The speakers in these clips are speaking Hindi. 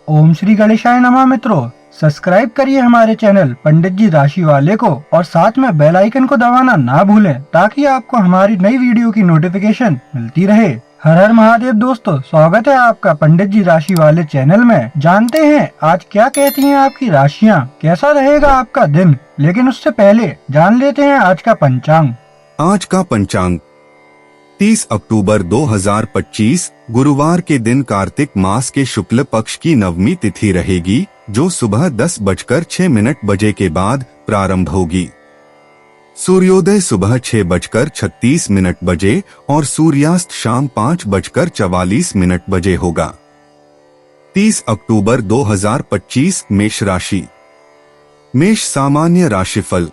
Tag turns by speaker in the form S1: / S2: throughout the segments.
S1: ओम श्री गणेशाय नमः। मित्रों, सब्सक्राइब करिए हमारे चैनल पंडित जी राशि वाले को और साथ में बेल आइकन को दबाना ना भूलें ताकि आपको हमारी नई वीडियो की नोटिफिकेशन मिलती रहे। हर हर महादेव दोस्तों, स्वागत है आपका पंडित जी राशि वाले चैनल में। जानते हैं आज क्या कहती हैं आपकी राशियां, कैसा रहेगा आपका दिन। लेकिन उससे पहले जान लेते हैं आज का पंचांग।
S2: आज का पंचांग 30 अक्टूबर 2025 गुरुवार के दिन कार्तिक मास के शुक्ल पक्ष की नवमी तिथि रहेगी, जो सुबह 10:06 के बाद प्रारंभ होगी। सूर्योदय सुबह 6:36 बजे और सूर्यास्त शाम 5:44 बजे होगा। 30 अक्टूबर 2025 मेष राशि। मेष सामान्य राशिफल।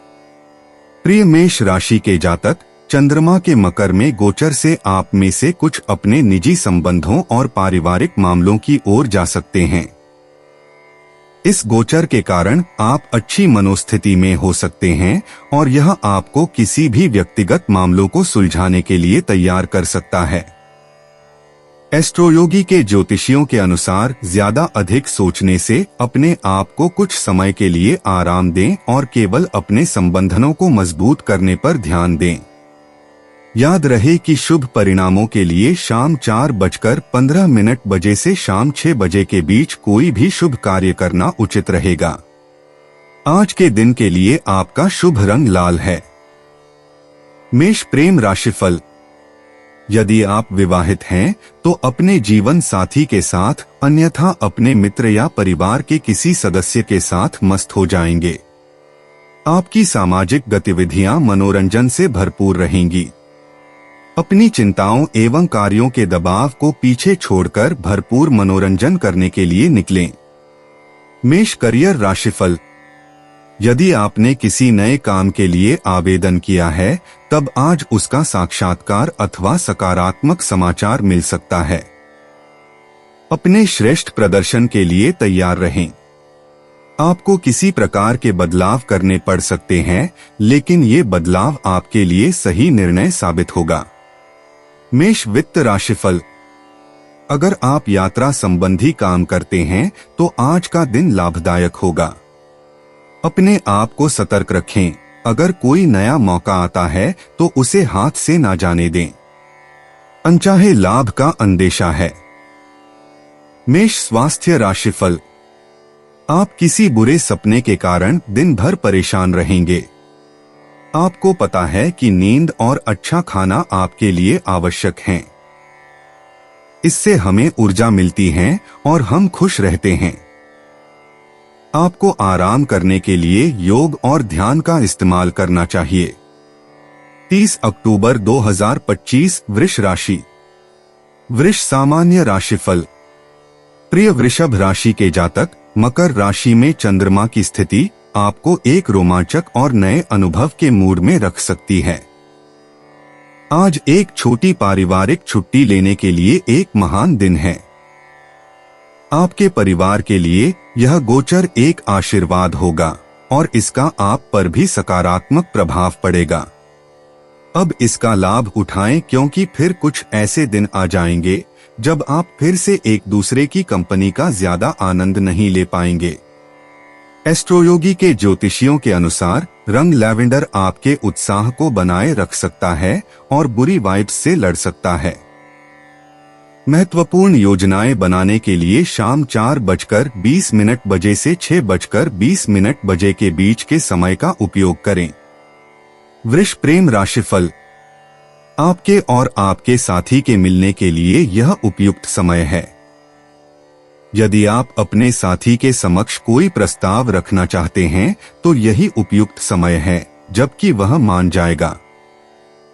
S2: प्रिय मेष राशि के जातक, चंद्रमा के मकर में गोचर से आप में से कुछ अपने निजी संबंधों और पारिवारिक मामलों की ओर जा सकते हैं। इस गोचर के कारण आप अच्छी मनोस्थिति में हो सकते हैं और यह आपको किसी भी व्यक्तिगत मामलों को सुलझाने के लिए तैयार कर सकता है। एस्ट्रोयोगी के ज्योतिषियों के अनुसार ज्यादा अधिक सोचने से अपने आप को कुछ समय के लिए आराम दें और केवल अपने संबंधों को मजबूत करने पर ध्यान दें। याद रहे कि शुभ परिणामों के लिए शाम 4:15 बजे से शाम 6 बजे के बीच कोई भी शुभ कार्य करना उचित रहेगा। आज के दिन के लिए आपका शुभ रंग लाल है। मेष प्रेम राशिफल। यदि आप विवाहित हैं तो अपने जीवन साथी के साथ, अन्यथा अपने मित्र या परिवार के किसी सदस्य के साथ मस्त हो जाएंगे। आपकी सामाजिक गतिविधियां मनोरंजन से भरपूर रहेंगी। अपनी चिंताओं एवं कार्यों के दबाव को पीछे छोड़कर भरपूर मनोरंजन करने के लिए निकलें। मेष करियर राशिफल। यदि आपने किसी नए काम के लिए आवेदन किया है, तब आज उसका साक्षात्कार अथवा सकारात्मक समाचार मिल सकता है। अपने श्रेष्ठ प्रदर्शन के लिए तैयार रहें। आपको किसी प्रकार के बदलाव करने पड़ सकते हैं, लेकिन ये बदलाव आपके लिए सही निर्णय साबित होगा। मेष वित्त राशिफल। अगर आप यात्रा संबंधी काम करते हैं तो आज का दिन लाभदायक होगा। अपने आप को सतर्क रखें। अगर कोई नया मौका आता है तो उसे हाथ से ना जाने दें। अनचाहे लाभ का अंदेशा है। मेष स्वास्थ्य राशिफल। आप किसी बुरे सपने के कारण दिन भर परेशान रहेंगे। आपको पता है कि नींद और अच्छा खाना आपके लिए आवश्यक हैं। इससे हमें ऊर्जा मिलती है और हम खुश रहते हैं। आपको आराम करने के लिए योग और ध्यान का इस्तेमाल करना चाहिए। 30 अक्टूबर 2025 वृष राशि। वृष सामान्य राशिफल। प्रिय वृषभ राशि के जातक, मकर राशि में चंद्रमा की स्थिति आपको एक रोमांचक और नए अनुभव के मूड में रख सकती है। आज एक छोटी पारिवारिक छुट्टी लेने के लिए एक महान दिन है। आपके परिवार के लिए यह गोचर एक आशीर्वाद होगा और इसका आप पर भी सकारात्मक प्रभाव पड़ेगा। अब इसका लाभ उठाएं, क्योंकि फिर कुछ ऐसे दिन आ जाएंगे जब आप फिर से एक दूसरे की कंपनी का ज्यादा आनंद नहीं ले पाएंगे। एस्ट्रोयोगी के ज्योतिषियों के अनुसार रंग लैवेंडर आपके उत्साह को बनाए रख सकता है और बुरी वाइब्स से लड़ सकता है। महत्वपूर्ण योजनाएं बनाने के लिए शाम 4:20 बजे से 6:20 बजे के बीच के समय का उपयोग करें। वृष प्रेम राशिफल। आपके और आपके साथी के मिलने के लिए यह उपयुक्त समय है। यदि आप अपने साथी के समक्ष कोई प्रस्ताव रखना चाहते हैं तो यही उपयुक्त समय है, जबकि वह मान जाएगा।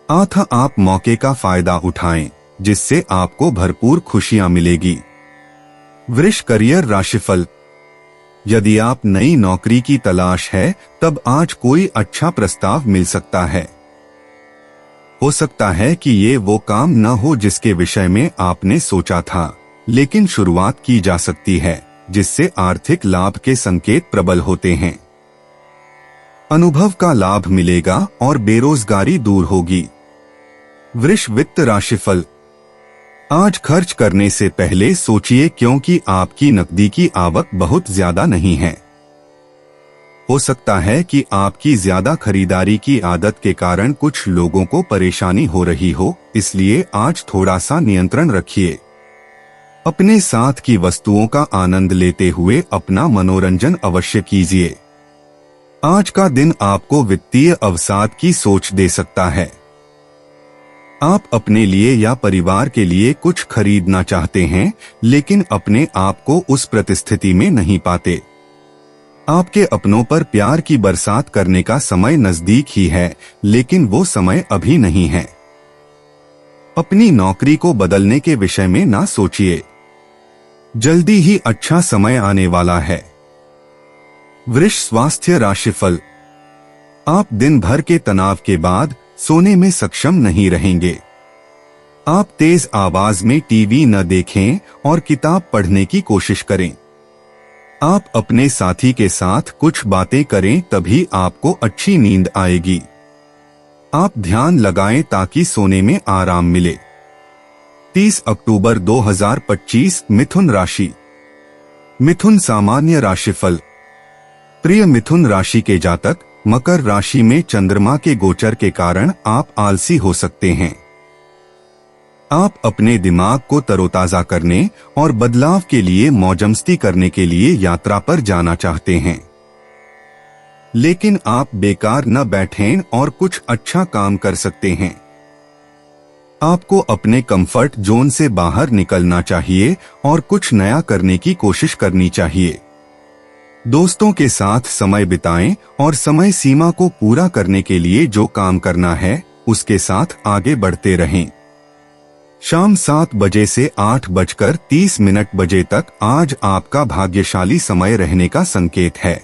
S2: अतः आप मौके का फायदा उठाएं, जिससे आपको भरपूर खुशियां मिलेगी। वृष करियर राशिफल। यदि आप नई नौकरी की तलाश है, तब आज कोई अच्छा प्रस्ताव मिल सकता है। हो सकता है कि ये वो काम न हो जिसके विषय में आपने सोचा था, लेकिन शुरुआत की जा सकती है, जिससे आर्थिक लाभ के संकेत प्रबल होते हैं। अनुभव का लाभ मिलेगा और बेरोजगारी दूर होगी। वृष वित्त राशिफल। आज खर्च करने से पहले सोचिए, क्योंकि आपकी नकदी की आवक बहुत ज्यादा नहीं है। हो सकता है कि आपकी ज्यादा खरीदारी की आदत के कारण कुछ लोगों को परेशानी हो रही हो, इसलिए आज थोड़ा सा नियंत्रण रखिए। अपने साथ की वस्तुओं का आनंद लेते हुए अपना मनोरंजन अवश्य कीजिए। आज का दिन आपको वित्तीय अवसाद की सोच दे सकता है। आप अपने लिए या परिवार के लिए कुछ खरीदना चाहते हैं, लेकिन अपने आप को उस परिस्थिति में नहीं पाते। आपके अपनों पर प्यार की बरसात करने का समय नजदीक ही है, लेकिन वो समय अभी नहीं है। अपनी नौकरी को बदलने के विषय में ना सोचिए, जल्दी ही अच्छा समय आने वाला है। वृष स्वास्थ्य राशिफल। आप दिन भर के तनाव के बाद सोने में सक्षम नहीं रहेंगे। आप तेज आवाज में टीवी न देखें और किताब पढ़ने की कोशिश करें। आप अपने साथी के साथ कुछ बातें करें, तभी आपको अच्छी नींद आएगी। आप ध्यान लगाएं ताकि सोने में आराम मिले। 30 अक्टूबर 2025 मिथुन राशि। मिथुन सामान्य राशिफल। प्रिय मिथुन राशि के जातक, मकर राशि में चंद्रमा के गोचर के कारण आप आलसी हो सकते हैं। आप अपने दिमाग को तरोताजा करने और बदलाव के लिए मौजमस्ती करने के लिए यात्रा पर जाना चाहते हैं, लेकिन आप बेकार न बैठें और कुछ अच्छा काम कर सकते हैं। आपको अपने कंफर्ट जोन से बाहर निकलना चाहिए और कुछ नया करने की कोशिश करनी चाहिए। दोस्तों के साथ समय बिताएं और समय सीमा को पूरा करने के लिए जो काम करना है उसके साथ आगे बढ़ते रहें। शाम 7 बजे से 8:30 बजे तक आज आपका भाग्यशाली समय रहने का संकेत है।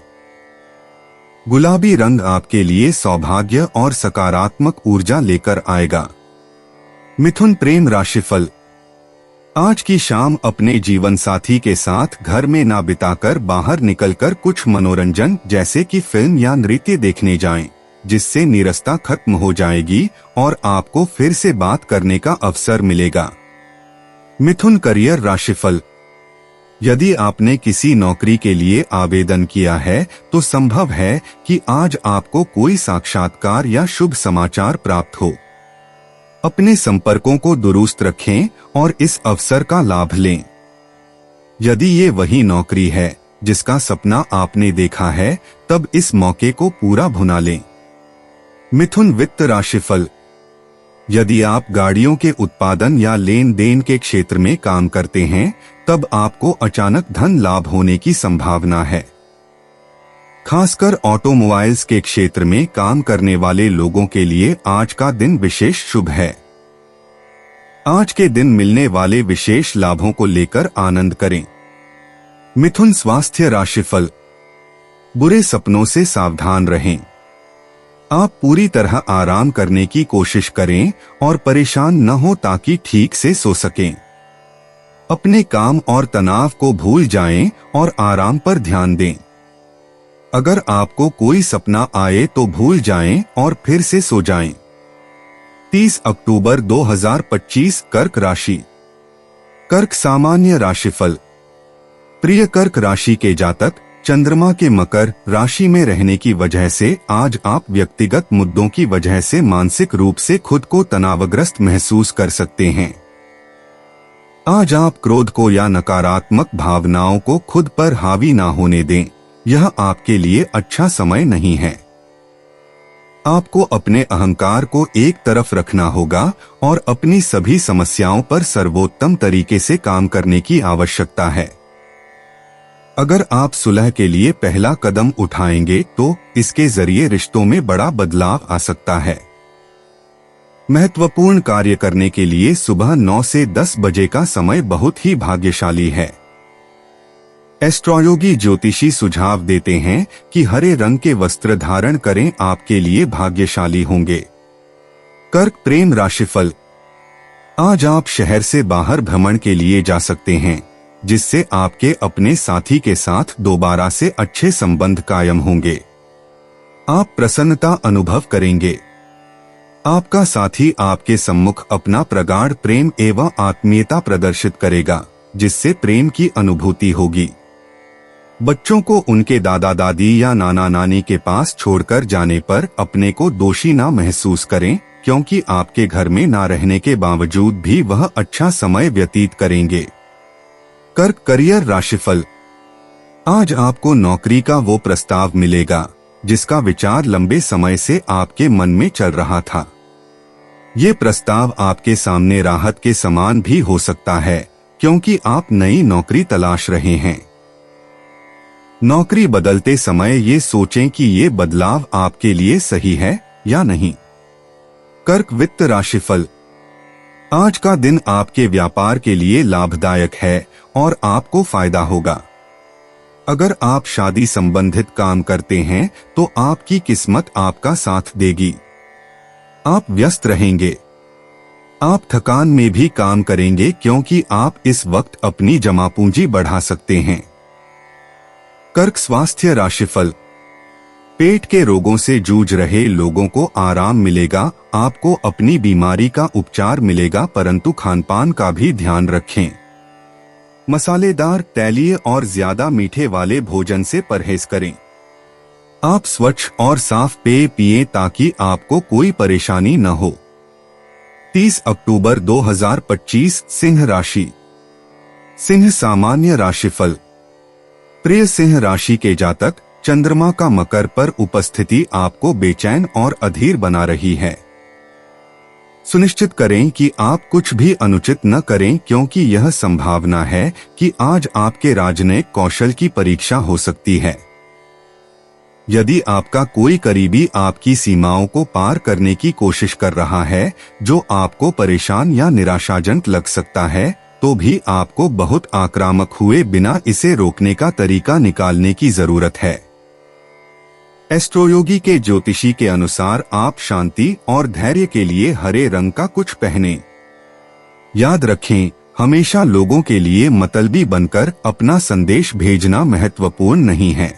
S2: गुलाबी रंग आपके लिए सौभाग्य और सकारात्मक ऊर्जा लेकर आएगा। मिथुन प्रेम राशिफल। आज की शाम अपने जीवन साथी के साथ घर में ना बिताकर बाहर निकलकर कुछ मनोरंजन जैसे कि फिल्म या नृत्य देखने जाएं, जिससे नीरसता खत्म हो जाएगी और आपको फिर से बात करने का अवसर मिलेगा। मिथुन करियर राशिफल। यदि आपने किसी नौकरी के लिए आवेदन किया है तो संभव है कि आज आपको कोई साक्षात्कार या शुभ समाचार प्राप्त हो। अपने संपर्कों को दुरुस्त रखें और इस अवसर का लाभ लें। यदि ये वही नौकरी है जिसका सपना आपने देखा है, तब इस मौके को पूरा भुना लें। मिथुन वित्त राशिफल। यदि आप गाड़ियों के उत्पादन या लेन देन के क्षेत्र में काम करते हैं, तब आपको अचानक धन लाभ होने की संभावना है। खासकर ऑटोमोबाइल्स के क्षेत्र में काम करने वाले लोगों के लिए आज का दिन विशेष शुभ है। आज के दिन मिलने वाले विशेष लाभों को लेकर आनंद करें। मिथुन स्वास्थ्य राशिफल। बुरे सपनों से सावधान रहें। आप पूरी तरह आराम करने की कोशिश करें और परेशान न हो ताकि ठीक से सो सकें। अपने काम और तनाव को भूल जाएं और आराम पर ध्यान दें। अगर आपको कोई सपना आए तो भूल जाएं और फिर से सो जाएं। 30 अक्टूबर 2025 कर्क राशि। कर्क सामान्य राशिफल। प्रिय कर्क राशि के जातक, चंद्रमा के मकर राशि में रहने की वजह से आज आप व्यक्तिगत मुद्दों की वजह से मानसिक रूप से खुद को तनावग्रस्त महसूस कर सकते हैं। आज आप क्रोध को या नकारात्मक भावनाओं को खुद पर हावी ना होने दें। यह आपके लिए अच्छा समय नहीं है। आपको अपने अहंकार को एक तरफ रखना होगा और अपनी सभी समस्याओं पर सर्वोत्तम तरीके से काम करने की आवश्यकता है। अगर आप सुलह के लिए पहला कदम उठाएंगे तो इसके जरिए रिश्तों में बड़ा बदलाव आ सकता है। महत्वपूर्ण कार्य करने के लिए सुबह 9 से 10 बजे का समय बहुत ही भाग्यशाली है। एस्ट्रोयोगी ज्योतिषी सुझाव देते हैं कि हरे रंग के वस्त्र धारण करें, आपके लिए भाग्यशाली होंगे। कर्क प्रेम राशिफल। आज आप शहर से बाहर भ्रमण के लिए जा सकते हैं, जिससे आपके अपने साथी के साथ दोबारा से अच्छे संबंध कायम होंगे। आप प्रसन्नता अनुभव करेंगे। आपका साथी आपके सम्मुख अपना प्रगाढ़ प्रेम एवं आत्मीयता प्रदर्शित करेगा, जिससे प्रेम की अनुभूति होगी। बच्चों को उनके दादा दादी या नाना नानी के पास छोड़कर जाने पर अपने को दोषी ना महसूस करें, क्योंकि आपके घर में ना रहने के बावजूद भी वह अच्छा समय व्यतीत करेंगे। कर्क करियर राशिफल। आज आपको नौकरी का वो प्रस्ताव मिलेगा जिसका विचार लंबे समय से आपके मन में चल रहा था। ये प्रस्ताव आपके सामने राहत के समान भी हो सकता है, क्योंकि आप नई नौकरी तलाश रहे हैं। नौकरी बदलते समय ये सोचें कि ये बदलाव आपके लिए सही है या नहीं। कर्क वित्त राशिफल। आज का दिन आपके व्यापार के लिए लाभदायक है और आपको फायदा होगा। अगर आप शादी संबंधित काम करते हैं तो आपकी किस्मत आपका साथ देगी। आप व्यस्त रहेंगे। आप थकान में भी काम करेंगे, क्योंकि आप इस वक्त अपनी जमा पूंजी बढ़ा सकते हैं। कर्क स्वास्थ्य राशिफल। पेट के रोगों से जूझ रहे लोगों को आराम मिलेगा। आपको अपनी बीमारी का उपचार मिलेगा, परंतु खानपान का भी ध्यान रखें। मसालेदार, तैलीय और ज्यादा मीठे वाले भोजन से परहेज करें। आप स्वच्छ और साफ पेय पिएं ताकि आपको कोई परेशानी न हो। 30 अक्टूबर 2025 सिंह राशि। सिंह सामान्य राशिफल। प्रिय सिंह राशि के जातक, चंद्रमा का मकर पर उपस्थिति आपको बेचैन और अधीर बना रही है। सुनिश्चित करें कि आप कुछ भी अनुचित न करें, क्योंकि यह संभावना है कि आज आपके राजनयिक कौशल की परीक्षा हो सकती है। यदि आपका कोई करीबी आपकी सीमाओं को पार करने की कोशिश कर रहा है, जो आपको परेशान या निराशाजनक लग सकता है, तो भी आपको बहुत आक्रामक हुए बिना इसे रोकने का तरीका निकालने की जरूरत है। एस्ट्रोयोगी के ज्योतिषी के अनुसार आप शांति और धैर्य के लिए हरे रंग का कुछ पहने। याद रखें, हमेशा लोगों के लिए मतलबी बनकर अपना संदेश भेजना महत्वपूर्ण नहीं है।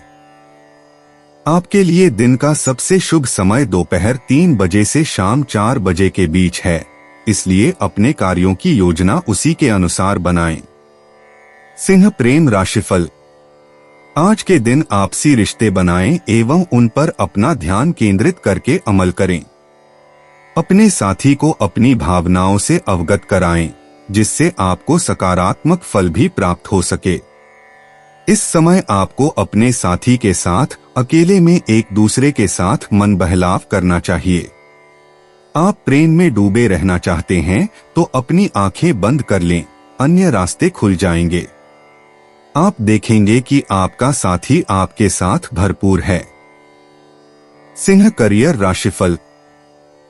S2: आपके लिए दिन का सबसे शुभ समय दोपहर 3 बजे से शाम 4 बजे के बीच है, इसलिए अपने कार्यों की योजना उसी के अनुसार बनाएं। सिंह प्रेम राशिफल। आज के दिन आपसी रिश्ते बनाएं एवं उन पर अपना ध्यान केंद्रित करके अमल करें। अपने साथी को अपनी भावनाओं से अवगत कराएं, जिससे आपको सकारात्मक फल भी प्राप्त हो सके। इस समय आपको अपने साथी के साथ अकेले में एक दूसरे के साथ मन बहलाव करना चाहिए। आप प्रेम में डूबे रहना चाहते हैं तो अपनी आंखें बंद कर लें, अन्य रास्ते खुल जाएंगे। आप देखेंगे कि आपका साथी आपके साथ भरपूर है। सिंह करियर राशिफल।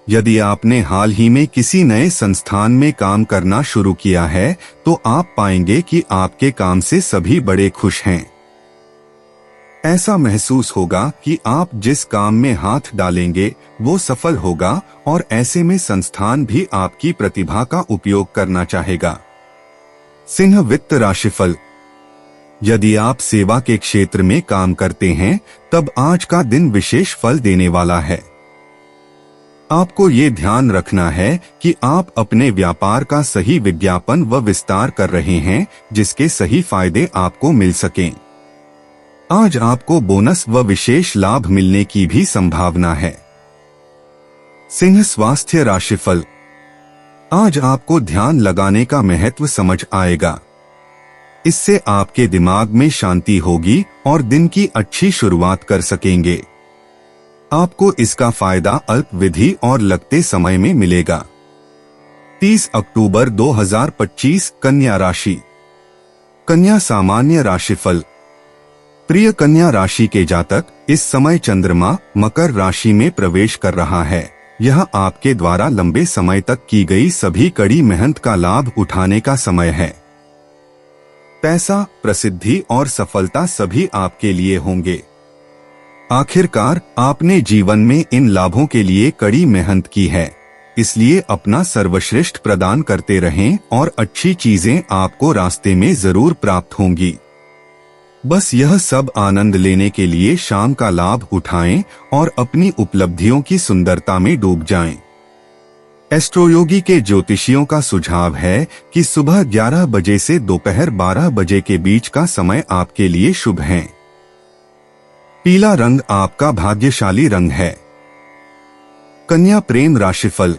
S2: यदि आपने हाल ही में किसी नए संस्थान में काम करना शुरू किया है, तो आप पाएंगे कि आपके काम से सभी बड़े खुश हैं। ऐसा महसूस होगा कि आप जिस काम में हाथ डालेंगे वो सफल होगा, और ऐसे में संस्थान भी आपकी प्रतिभा का उपयोग करना चाहेगा। सिंह वित्त राशिफल। यदि आप सेवा के क्षेत्र में काम करते हैं, तब आज का दिन विशेष फल देने वाला है। आपको ये ध्यान रखना है कि आप अपने व्यापार का सही विज्ञापन व विस्तार कर रहे हैं, जिसके सही फायदे आपको मिल सकें। आज आपको बोनस व विशेष लाभ मिलने की भी संभावना है। सिंह स्वास्थ्य राशिफल। आज आपको ध्यान लगाने का महत्व समझ आएगा। इससे आपके दिमाग में शांति होगी और दिन की अच्छी शुरुआत कर सकेंगे। आपको इसका फायदा अल्पविधि और लगते समय में मिलेगा। 30 अक्टूबर 2025 कन्या राशि। कन्या सामान्य राशिफल। प्रिय कन्या राशि के जातक, इस समय चंद्रमा मकर राशि में प्रवेश कर रहा है। यह आपके द्वारा लंबे समय तक की गई सभी कड़ी मेहनत का लाभ उठाने का समय है। पैसा, प्रसिद्धि और सफलता सभी आपके लिए होंगे। आखिरकार आपने जीवन में इन लाभों के लिए कड़ी मेहनत की है, इसलिए अपना सर्वश्रेष्ठ प्रदान करते रहें और अच्छी चीजें आपको रास्ते में जरूर प्राप्त होंगी। बस यह सब आनंद लेने के लिए शाम का लाभ उठाएं और अपनी उपलब्धियों की सुंदरता में डूब जाएं। एस्ट्रोयोगी के ज्योतिषियों का सुझाव है कि सुबह 11 बजे से दोपहर 12 बजे के बीच का समय आपके लिए शुभ है। पीला रंग आपका भाग्यशाली रंग है। कन्या प्रेम राशिफल।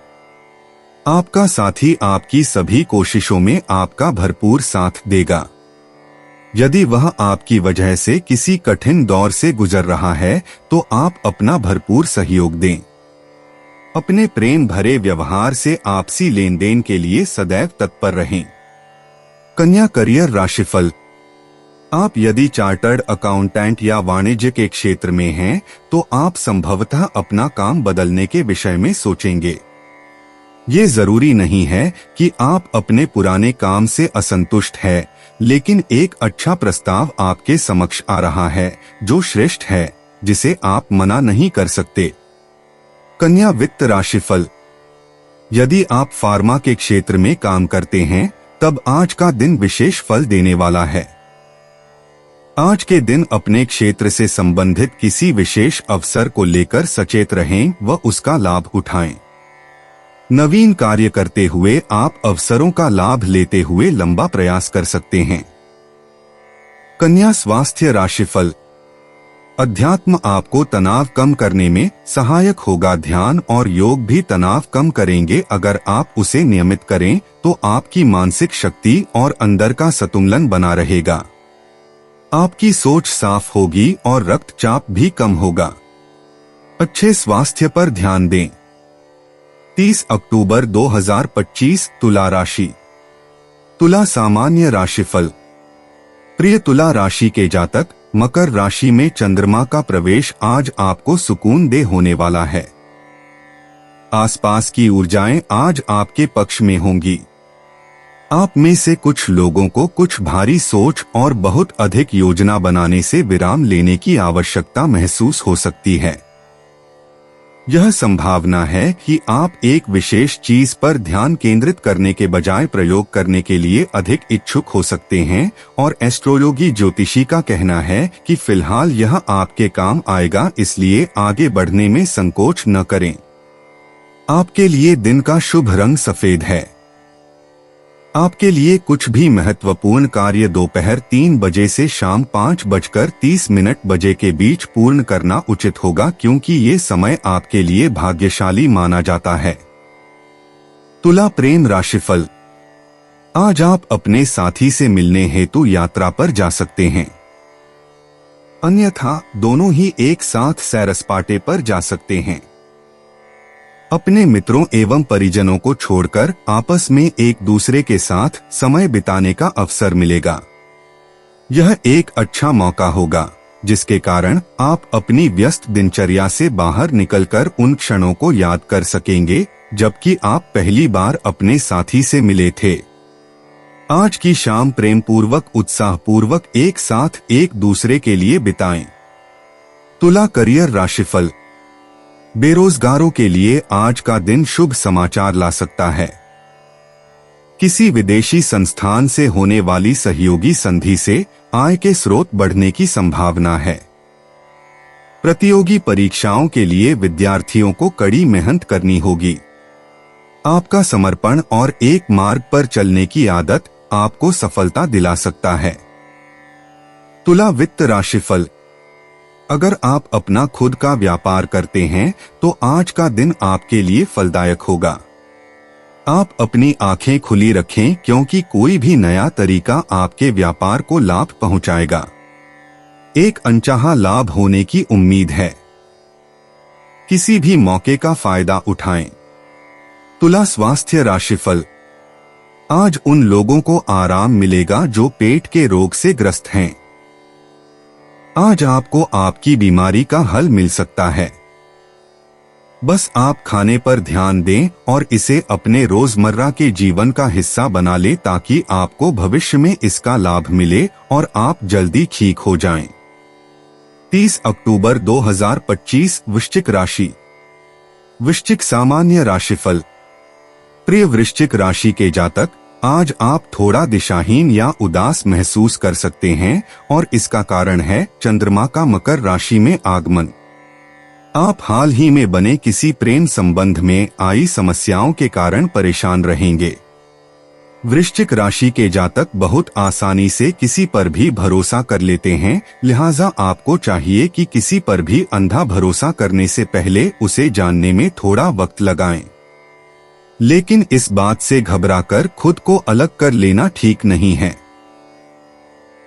S2: आपका साथी आपकी सभी कोशिशों में आपका भरपूर साथ देगा। यदि वह आपकी वजह से किसी कठिन दौर से गुजर रहा है तो आप अपना भरपूर सहयोग दें। अपने प्रेम भरे व्यवहार से आपसी लेन देन के लिए सदैव तत्पर रहें। कन्या करियर राशिफल। आप यदि चार्टर्ड अकाउंटेंट या वाणिज्य के क्षेत्र में हैं तो आप संभवतः अपना काम बदलने के विषय में सोचेंगे। ये जरूरी नहीं है कि आप अपने पुराने काम से असंतुष्ट हैं, लेकिन एक अच्छा प्रस्ताव आपके समक्ष आ रहा है जो श्रेष्ठ है, जिसे आप मना नहीं कर सकते। कन्या वित्त राशिफल। यदि आप फार्मा के क्षेत्र में काम करते हैं तब आज का दिन विशेष फल देने वाला है। आज के दिन अपने क्षेत्र से संबंधित किसी विशेष अवसर को लेकर सचेत रहें व उसका लाभ उठाएं। नवीन कार्य करते हुए आप अवसरों का लाभ लेते हुए लंबा प्रयास कर सकते हैं। कन्या स्वास्थ्य राशिफल। अध्यात्म आपको तनाव कम करने में सहायक होगा। ध्यान और योग भी तनाव कम करेंगे। अगर आप उसे नियमित करें तो आपकी मानसिक शक्ति और अंदर का संतुलन बना रहेगा। आपकी सोच साफ होगी और रक्तचाप भी कम होगा। अच्छे स्वास्थ्य पर ध्यान दें। 30 अक्टूबर 2025 तुला राशि। तुला सामान्य राशिफल। प्रिय तुला राशि के जातक, मकर राशि में चंद्रमा का प्रवेश आज आपको सुकून दे होने वाला है। आसपास की ऊर्जाएं आज आपके पक्ष में होंगी। आप में से कुछ लोगों को कुछ भारी सोच और बहुत अधिक योजना बनाने से विराम लेने की आवश्यकता महसूस हो सकती है। यह संभावना है कि आप एक विशेष चीज पर ध्यान केंद्रित करने के बजाय प्रयोग करने के लिए अधिक इच्छुक हो सकते हैं और एस्ट्रोयोगी ज्योतिषी का कहना है कि फिलहाल यह आपके काम आएगा, इसलिए आगे बढ़ने में संकोच न करें। आपके लिए दिन का शुभ रंग सफेद है। आपके लिए कुछ भी महत्वपूर्ण कार्य दोपहर 3 बजे से शाम 5:30 बजे के बीच पूर्ण करना उचित होगा, क्योंकि ये समय आपके लिए भाग्यशाली माना जाता है। तुला प्रेम राशिफल। आज आप अपने साथी से मिलने हेतु यात्रा पर जा सकते हैं, अन्यथा दोनों ही एक साथ सैर सपाटे पर जा सकते हैं। अपने मित्रों एवं परिजनों को छोड़कर आपस में एक दूसरे के साथ समय बिताने का अवसर मिलेगा। यह एक अच्छा मौका होगा जिसके कारण आप अपनी व्यस्त दिनचर्या से बाहर निकलकर उन क्षणों को याद कर सकेंगे जबकि आप पहली बार अपने साथी से मिले थे। आज की शाम प्रेम पूर्वक उत्साहपूर्वक एक साथ एक दूसरे के लिए बिताएं। तुला करियर राशिफल। बेरोजगारों के लिए आज का दिन शुभ समाचार ला सकता है। किसी विदेशी संस्थान से होने वाली सहयोगी संधि से आय के स्रोत बढ़ने की संभावना है। प्रतियोगी परीक्षाओं के लिए विद्यार्थियों को कड़ी मेहनत करनी होगी। आपका समर्पण और एक मार्ग पर चलने की आदत आपको सफलता दिला सकता है। तुला वित्त राशिफल। अगर आप अपना खुद का व्यापार करते हैं तो आज का दिन आपके लिए फलदायक होगा। आप अपनी आंखें खुली रखें क्योंकि कोई भी नया तरीका आपके व्यापार को लाभ पहुंचाएगा। एक अनचाहा लाभ होने की उम्मीद है। किसी भी मौके का फायदा उठाएं। तुला स्वास्थ्य राशिफल। आज उन लोगों को आराम मिलेगा जो पेट के रोग से ग्रस्त हैं। आज आपको आपकी बीमारी का हल मिल सकता है। बस आप खाने पर ध्यान दें और इसे अपने रोजमर्रा के जीवन का हिस्सा बना लें ताकि आपको भविष्य में इसका लाभ मिले और आप जल्दी ठीक हो जाएं। 30 अक्टूबर 2025 वृश्चिक राशि। वृश्चिक सामान्य राशिफल। प्रिय वृश्चिक राशि के जातक, आज आप थोड़ा दिशाहीन या उदास महसूस कर सकते हैं और इसका कारण है चंद्रमा का मकर राशि में आगमन। आप हाल ही में बने किसी प्रेम संबंध में आई समस्याओं के कारण परेशान रहेंगे। वृश्चिक राशि के जातक बहुत आसानी से किसी पर भी भरोसा कर लेते हैं, लिहाजा आपको चाहिए कि किसी पर भी अंधा भरोसा करने से पहले उसे जानने में थोड़ा वक्त लगाएं। लेकिन इस बात से घबराकर खुद को अलग कर लेना ठीक नहीं है।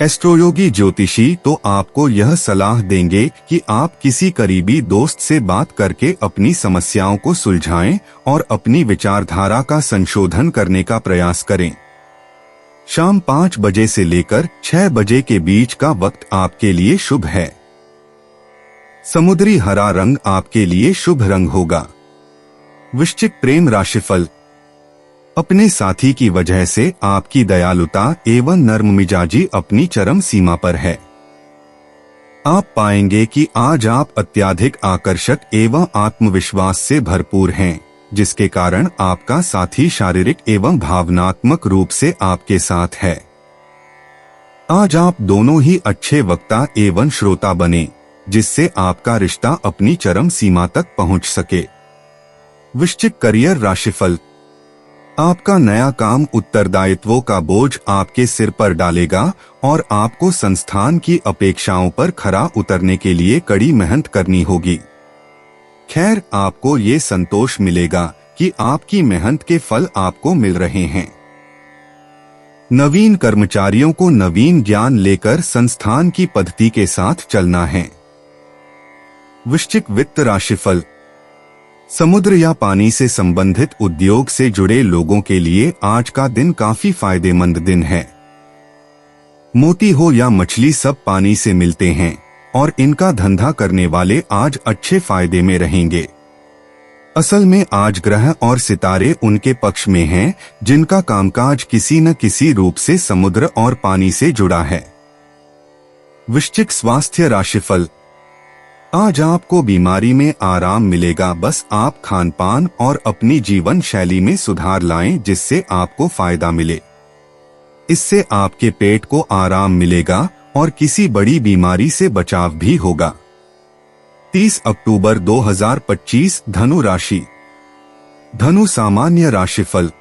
S2: एस्ट्रोयोगी ज्योतिषी तो आपको यह सलाह देंगे कि आप किसी करीबी दोस्त से बात करके अपनी समस्याओं को सुलझाएं और अपनी विचारधारा का संशोधन करने का प्रयास करें। शाम 5 बजे से लेकर 6 बजे के बीच का वक्त आपके लिए शुभ है। समुद्री हरा रंग आपके लिए शुभ रंग होगा। वृश्चिक प्रेम राशिफल। अपने साथी की वजह से आपकी दयालुता एवं नर्म मिजाजी अपनी चरम सीमा पर है। आप पाएंगे कि आज आप अत्यधिक आकर्षक एवं आत्मविश्वास से भरपूर हैं, जिसके कारण आपका साथी शारीरिक एवं भावनात्मक रूप से आपके साथ है। आज आप दोनों ही अच्छे वक्ता एवं श्रोता बने, जिससे आपका रिश्ता अपनी चरम सीमा तक पहुंच सके। वृश्चिक करियर राशिफल। आपका नया काम उत्तरदायित्वों का बोझ आपके सिर पर डालेगा और आपको संस्थान की अपेक्षाओं पर खरा उतरने के लिए कड़ी मेहनत करनी होगी। खैर, आपको ये संतोष मिलेगा कि आपकी मेहनत के फल आपको मिल रहे हैं। नवीन कर्मचारियों को नवीन ज्ञान लेकर संस्थान की पद्धति के साथ चलना है। वृश्चिक वित्त राशिफल। समुद्र या पानी से संबंधित उद्योग से जुड़े लोगों के लिए आज का दिन काफी फायदेमंद दिन है। मोती हो या मछली सब पानी से मिलते हैं और इनका धंधा करने वाले आज अच्छे फायदे में रहेंगे। असल में आज ग्रह और सितारे उनके पक्ष में हैं, जिनका कामकाज किसी न किसी रूप से समुद्र और पानी से जुड़ा है। वृश्चिक स्वास्थ्य राशिफल। आज आपको बीमारी में आराम मिलेगा, बस आप खान पान और अपनी जीवन शैली में सुधार लाएं जिससे आपको फायदा मिले। इससे आपके पेट को आराम मिलेगा और किसी बड़ी बीमारी से बचाव भी होगा। 30 अक्टूबर 2025 धनु राशि। धनु सामान्य राशिफल।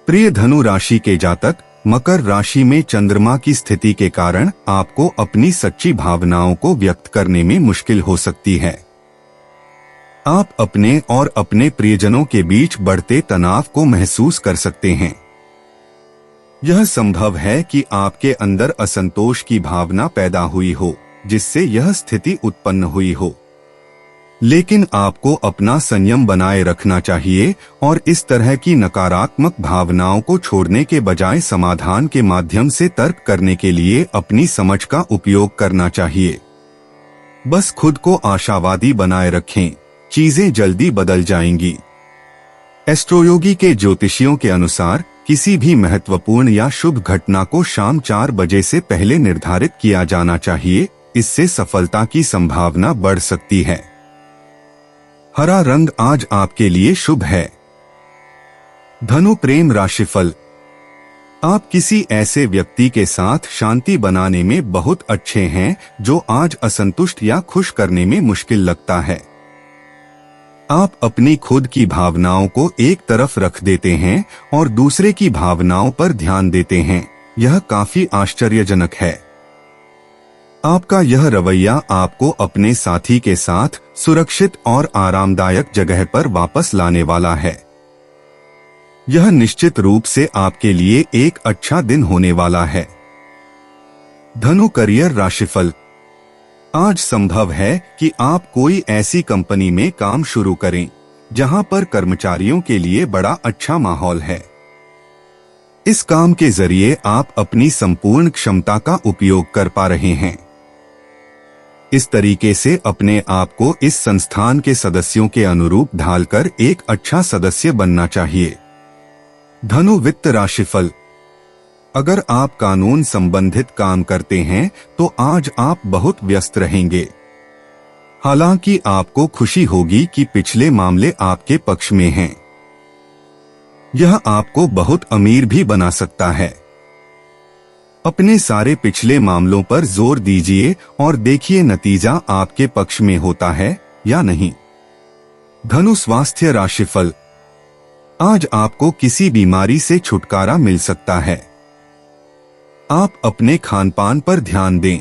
S2: प्रिय धनु राशि के जातक, मकर राशि में चंद्रमा की स्थिति के कारण आपको अपनी सच्ची भावनाओं को व्यक्त करने में मुश्किल हो सकती है। आप अपने और अपने प्रियजनों के बीच बढ़ते तनाव को महसूस कर सकते हैं। यह संभव है कि आपके अंदर असंतोष की भावना पैदा हुई हो, जिससे यह स्थिति उत्पन्न हुई हो। लेकिन आपको अपना संयम बनाए रखना चाहिए और इस तरह की नकारात्मक भावनाओं को छोड़ने के बजाय समाधान के माध्यम से तर्क करने के लिए अपनी समझ का उपयोग करना चाहिए। बस खुद को आशावादी बनाए रखें, चीजें जल्दी बदल जाएंगी। एस्ट्रोयोगी के ज्योतिषियों के अनुसार किसी भी महत्वपूर्ण या शुभ घटना को शाम 4 बजे से पहले निर्धारित किया जाना चाहिए, इससे सफलता की संभावना बढ़ सकती है। हरा रंग आज आपके लिए शुभ है। धनु प्रेम राशिफल। आप किसी ऐसे व्यक्ति के साथ शांति बनाने में बहुत अच्छे हैं जो आज असंतुष्ट या खुश करने में मुश्किल लगता है। आप अपनी खुद की भावनाओं को एक तरफ रख देते हैं और दूसरे की भावनाओं पर ध्यान देते हैं, यह काफी आश्चर्यजनक है। आपका यह रवैया आपको अपने साथी के साथ सुरक्षित और आरामदायक जगह पर वापस लाने वाला है। यह निश्चित रूप से आपके लिए एक अच्छा दिन होने वाला है। धनु करियर राशिफल। आज संभव है कि आप कोई ऐसी कंपनी में काम शुरू करें जहां पर कर्मचारियों के लिए बड़ा अच्छा माहौल है। इस काम के जरिए आप अपनी संपूर्ण क्षमता का उपयोग कर पा रहे हैं। इस तरीके से अपने आप को इस संस्थान के सदस्यों के अनुरूप ढालकर एक अच्छा सदस्य बनना चाहिए। धनु वित्त राशिफल। अगर आप कानून संबंधित काम करते हैं तो आज आप बहुत व्यस्त रहेंगे। हालांकि आपको खुशी होगी कि पिछले मामले आपके पक्ष में हैं। यह आपको बहुत अमीर भी बना सकता है। अपने सारे पिछले मामलों पर जोर दीजिए और देखिए नतीजा आपके पक्ष में होता है या नहीं। धनु स्वास्थ्य राशिफल। आज आपको किसी बीमारी से छुटकारा मिल सकता है। आप अपने खानपान पर ध्यान दें।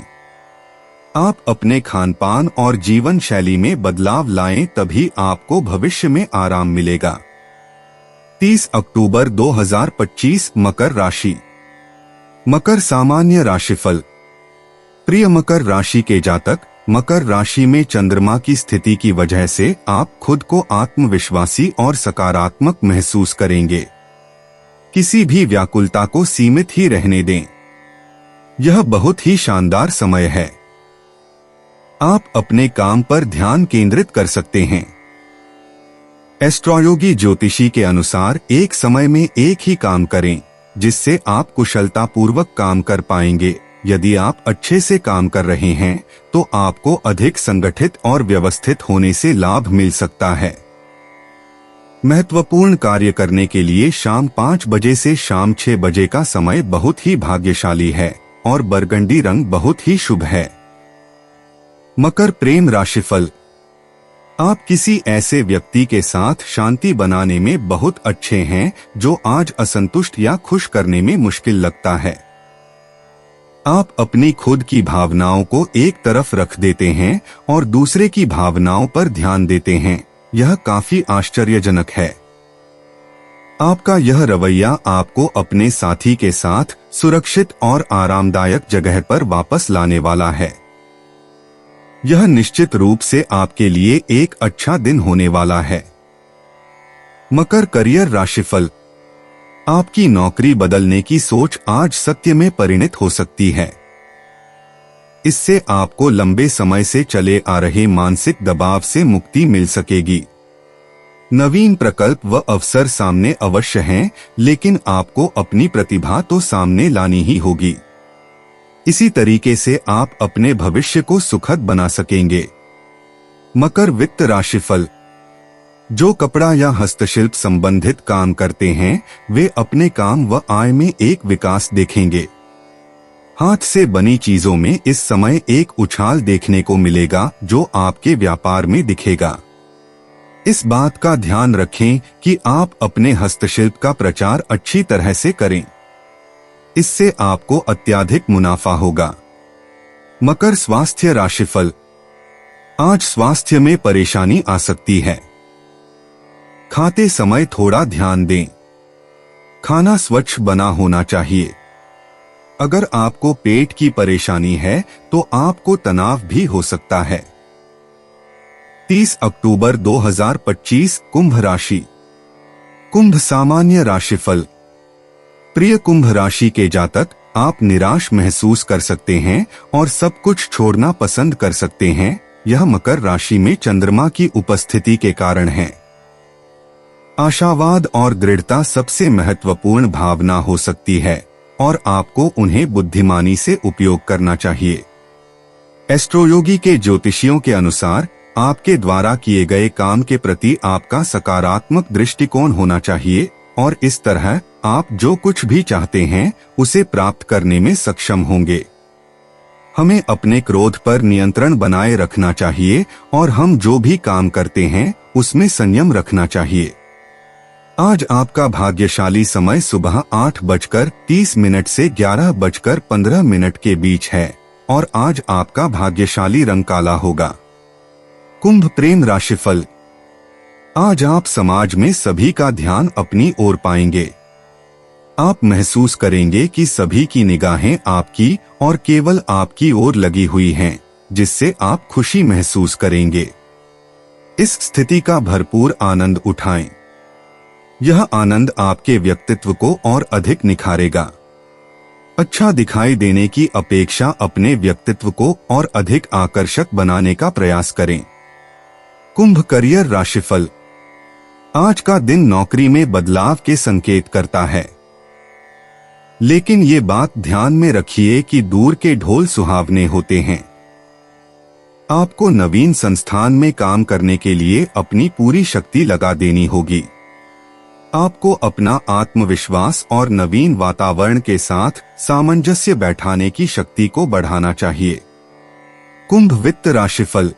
S2: आप अपने खानपान और जीवन शैली में बदलाव लाएं, तभी आपको भविष्य में आराम मिलेगा। 30 अक्टूबर 2025 मकर राशि। मकर सामान्य राशिफल। प्रिय मकर राशि के जातक, मकर राशि में चंद्रमा की स्थिति की वजह से आप खुद को आत्मविश्वासी और सकारात्मक महसूस करेंगे। किसी भी व्याकुलता को सीमित ही रहने दें। यह बहुत ही शानदार समय है। आप अपने काम पर ध्यान केंद्रित कर सकते हैं। एस्ट्रोयोगी ज्योतिषी के अनुसार एक समय में एक ही काम करें, जिससे आप कुशलतापूर्वक काम कर पाएंगे। यदि आप अच्छे से काम कर रहे हैं तो आपको अधिक संगठित और व्यवस्थित होने से लाभ मिल सकता है। महत्वपूर्ण कार्य करने के लिए शाम 5 बजे से शाम 6 बजे का समय बहुत ही भाग्यशाली है और बरगंडी रंग बहुत ही शुभ है। मकर प्रेम राशिफल। आप किसी ऐसे व्यक्ति के साथ शांति बनाने में बहुत अच्छे हैं जो आज असंतुष्ट या खुश करने में मुश्किल लगता है। आप अपनी खुद की भावनाओं को एक तरफ रख देते हैं और दूसरे की भावनाओं पर ध्यान देते हैं। यह काफी आश्चर्यजनक है। आपका यह रवैया आपको अपने साथी के साथ सुरक्षित और आरामदायक जगह पर वापस लाने वाला है। यह निश्चित रूप से आपके लिए एक अच्छा दिन होने वाला है। मकर करियर राशिफल। आपकी नौकरी बदलने की सोच आज सत्य में परिणत हो सकती है। इससे आपको लंबे समय से चले आ रहे मानसिक दबाव से मुक्ति मिल सकेगी। नवीन प्रकल्प व अवसर सामने अवश्य हैं, लेकिन आपको अपनी प्रतिभा तो सामने लानी ही होगी। इसी तरीके से आप अपने भविष्य को सुखद बना सकेंगे। मकर वित्त राशिफल। जो कपड़ा या हस्तशिल्प संबंधित काम करते हैं वे अपने काम व आय में एक विकास देखेंगे। हाथ से बनी चीजों में इस समय एक उछाल देखने को मिलेगा जो आपके व्यापार में दिखेगा। इस बात का ध्यान रखें कि आप अपने हस्तशिल्प का प्रचार अच्छी तरह से करें। इससे आपको अत्यधिक मुनाफा होगा। मकर स्वास्थ्य राशिफल। आज स्वास्थ्य में परेशानी आ सकती है। खाते समय थोड़ा ध्यान दें। खाना स्वच्छ बना होना चाहिए। अगर आपको पेट की परेशानी है तो आपको तनाव भी हो सकता है। 30 अक्टूबर 2025 कुंभ राशि। कुंभ सामान्य राशिफल। प्रिय कुंभ राशि के जातक, आप निराश महसूस कर सकते हैं और सब कुछ छोड़ना पसंद कर सकते हैं। यह मकर राशि में चंद्रमा की उपस्थिति के कारण है। आशावाद और दृढ़ता सबसे महत्वपूर्ण भावना हो सकती है और आपको उन्हें बुद्धिमानी से उपयोग करना चाहिए। एस्ट्रोयोगी के ज्योतिषियों के अनुसार आपके द्वारा किए गए काम के प्रति आपका सकारात्मक दृष्टिकोण होना चाहिए और इस तरह आप जो कुछ भी चाहते हैं उसे प्राप्त करने में सक्षम होंगे। हमें अपने क्रोध पर नियंत्रण बनाए रखना चाहिए और हम जो भी काम करते हैं उसमें संयम रखना चाहिए। आज आपका भाग्यशाली समय सुबह 8:30 से 11:15 के बीच है और आज आपका भाग्यशाली रंग काला होगा। कुंभ प्रेम राशिफल। आज आप समाज में सभी का ध्यान अपनी ओर पाएंगे। आप महसूस करेंगे कि सभी की निगाहें आपकी और केवल आपकी ओर लगी हुई हैं, जिससे आप खुशी महसूस करेंगे। इस स्थिति का भरपूर आनंद उठाएं। यह आनंद आपके व्यक्तित्व को और अधिक निखारेगा। अच्छा दिखाई देने की अपेक्षा अपने व्यक्तित्व को और अधिक आकर्षक बनाने का प्रयास करें। कुंभ करियर राशिफल। आज का दिन नौकरी में बदलाव के संकेत करता है, लेकिन ये बात ध्यान में रखिए कि दूर के ढोल सुहावने होते हैं। आपको नवीन संस्थान में काम करने के लिए अपनी पूरी शक्ति लगा देनी होगी। आपको अपना आत्मविश्वास और नवीन वातावरण के साथ सामंजस्य बैठाने की शक्ति को बढ़ाना चाहिए। कुंभ वित्त राशिफल।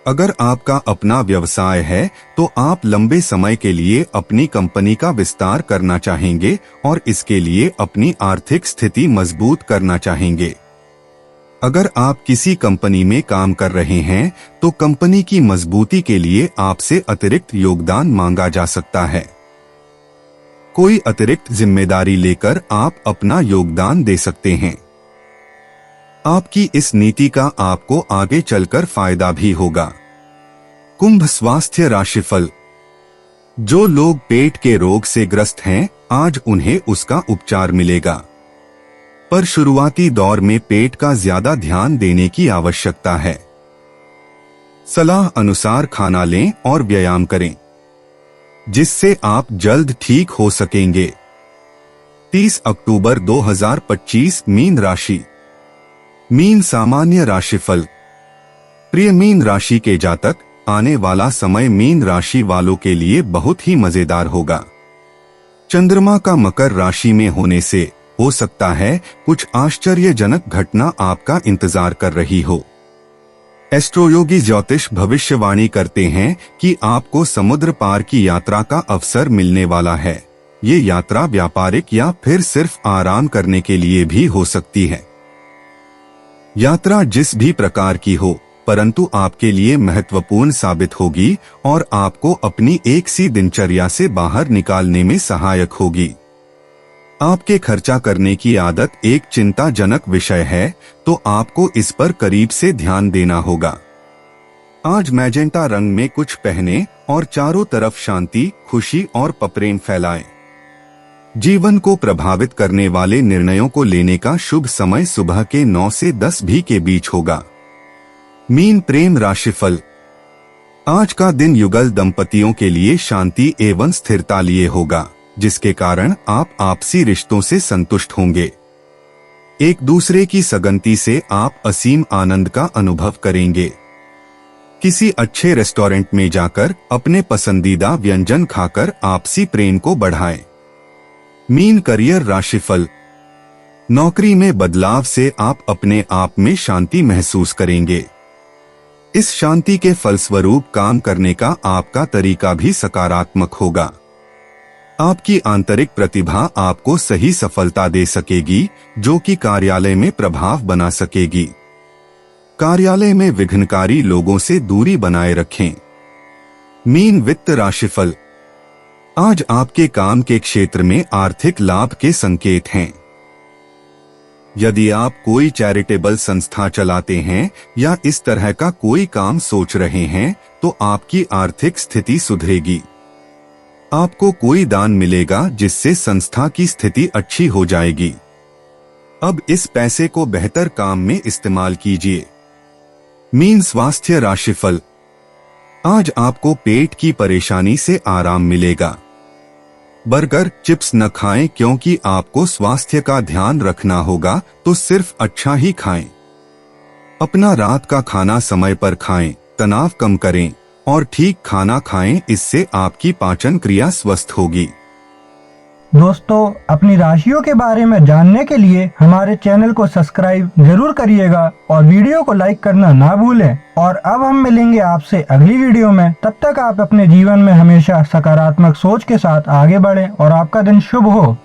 S2: अगर आपका अपना व्यवसाय है तो आप लंबे समय के लिए अपनी कंपनी का विस्तार करना चाहेंगे और इसके लिए अपनी आर्थिक स्थिति मजबूत करना चाहेंगे। अगर आप किसी कंपनी में काम कर रहे हैं तो कंपनी की मजबूती के लिए आपसे अतिरिक्त योगदान मांगा जा सकता है। कोई अतिरिक्त जिम्मेदारी लेकर आप अपना योगदान दे सकते हैं। आपकी इस नीति का आपको आगे चलकर फायदा भी होगा। कुंभ स्वास्थ्य राशिफल। जो लोग पेट के रोग से ग्रस्त हैं, आज उन्हें उसका उपचार मिलेगा, पर शुरुआती दौर में पेट का ज्यादा ध्यान देने की आवश्यकता है। सलाह अनुसार खाना लें और व्यायाम करें, जिससे आप जल्द ठीक हो सकेंगे। 30 अक्टूबर 2025 मीन राशि। मीन सामान्य राशिफल। प्रिय मीन राशि के जातक, आने वाला समय मीन राशि वालों के लिए बहुत ही मजेदार होगा। चंद्रमा का मकर राशि में होने से हो सकता है कुछ आश्चर्यजनक घटना आपका इंतजार कर रही हो। एस्ट्रोयोगी ज्योतिष भविष्यवाणी करते हैं कि आपको समुद्र पार की यात्रा का अवसर मिलने वाला है। ये यात्रा व्यापारिक या फिर सिर्फ आराम करने के लिए भी हो सकती है। यात्रा जिस भी प्रकार की हो, परंतु आपके लिए महत्वपूर्ण साबित होगी और आपको अपनी एक सी दिनचर्या से बाहर निकालने में सहायक होगी। आपके खर्चा करने की आदत एक चिंताजनक विषय है, तो आपको इस पर करीब से ध्यान देना होगा। आज मैजेंटा रंग में कुछ पहने और चारों तरफ शांति, खुशी और प्रेम फैलाएं। जीवन को प्रभावित करने वाले निर्णयों को लेने का शुभ समय सुबह के 9 से 10 भी के बीच होगा। मीन प्रेम राशिफल। आज का दिन युगल दंपतियों के लिए शांति एवं स्थिरता लिए होगा, जिसके कारण आप आपसी रिश्तों से संतुष्ट होंगे। एक दूसरे की सगंती से आप असीम आनंद का अनुभव करेंगे। किसी अच्छे रेस्टोरेंट में जाकर अपने पसंदीदा व्यंजन खाकर आपसी प्रेम को बढ़ाएं। मीन करियर राशिफल। नौकरी में बदलाव से आप अपने आप में शांति महसूस करेंगे। इस शांति के फलस्वरूप काम करने का आपका तरीका भी सकारात्मक होगा। आपकी आंतरिक प्रतिभा आपको सही सफलता दे सकेगी, जो कि कार्यालय में प्रभाव बना सकेगी। कार्यालय में विघ्नकारी लोगों से दूरी बनाए रखें। मीन वित्त राशिफल। आज आपके काम के क्षेत्र में आर्थिक लाभ के संकेत हैं। यदि आप कोई चैरिटेबल संस्था चलाते हैं या इस तरह का कोई काम सोच रहे हैं, तो आपकी आर्थिक स्थिति सुधरेगी। आपको कोई दान मिलेगा जिससे संस्था की स्थिति अच्छी हो जाएगी। अब इस पैसे को बेहतर काम में इस्तेमाल कीजिए। मीन स्वास्थ्य राशिफल। आज आपको पेट की परेशानी से आराम मिलेगा। बर्गर, चिप्स न खाएं, क्योंकि आपको स्वास्थ्य का ध्यान रखना होगा, तो सिर्फ अच्छा ही खाएं। अपना रात का खाना समय पर खाएं, तनाव कम करें और ठीक खाना खाएं, इससे आपकी पाचन क्रिया स्वस्थ होगी।
S1: दोस्तों, अपनी राशियों के बारे में जानने के लिए हमारे चैनल को सब्सक्राइब जरूर करिएगा और वीडियो को लाइक करना ना भूलें। और अब हम मिलेंगे आपसे अगली वीडियो में। तब तक आप अपने जीवन में हमेशा सकारात्मक सोच के साथ आगे बढ़ें और आपका दिन शुभ हो।